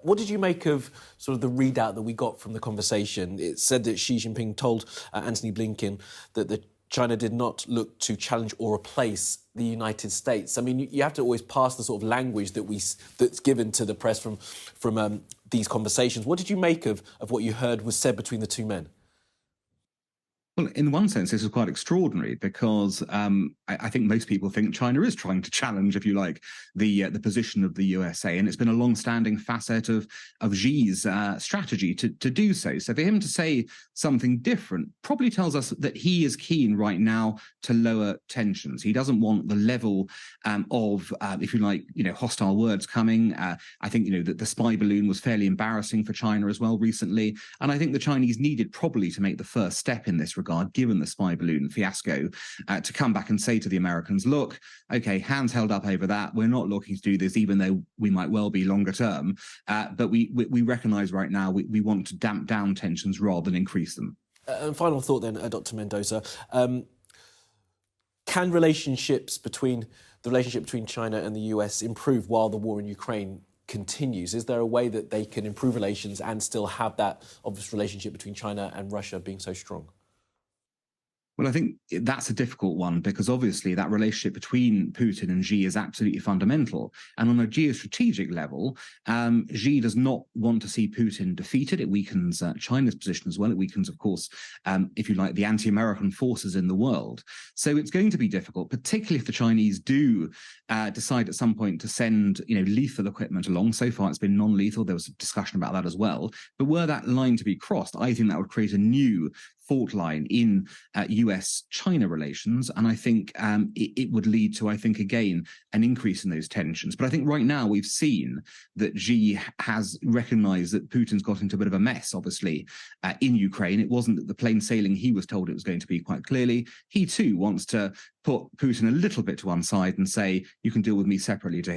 What did you make of sort of the readout that we got from the conversation? It said that Xi Jinping told Antony Blinken that China did not look to challenge or replace the United States. I mean, you have to always pass the sort of language that's given to the press from these conversations. What did you make of what you heard was said between the two men? Well, in one sense, this is quite extraordinary because I think most people think China is trying to challenge, if you like, the position of the USA, and it's been a long-standing facet of Xi's strategy to do so. So for him to say something different probably tells us that he is keen right now to lower tensions. He doesn't want the level of, if you like, hostile words coming. I think that the spy balloon was fairly embarrassing for China as well recently, and I think the Chinese needed probably to make the first step in this regard, given the spy balloon fiasco, to come back and say to the Americans, look, okay, hands held up over that. We're not looking to do this, even though we might well be longer term. But we recognise right now we want to damp down tensions rather than increase them. And final thought then, Dr. Mendoza. Can the relationship between China and the US improve while the war in Ukraine continues? Is there a way that they can improve relations and still have that obvious relationship between China and Russia being so strong? Well, I think that's a difficult one because obviously that relationship between Putin and Xi is absolutely fundamental. And on a geostrategic level, Xi does not want to see Putin defeated. It weakens China's position as well. It weakens, of course, if you like, the anti-American forces in the world. So it's going to be difficult, particularly if the Chinese do decide at some point to send, lethal equipment along. So far, it's been non-lethal. There was a discussion about that as well. But were that line to be crossed, I think that would create a new fault line in US-China relations. And I think it would lead to, again, an increase in those tensions. But I think right now we've seen that Xi has recognized that Putin's got into a bit of a mess, obviously, in Ukraine. It wasn't the plain sailing he was told it was going to be, quite clearly. He too wants to put Putin a little bit to one side and say, you can deal with me separately to him.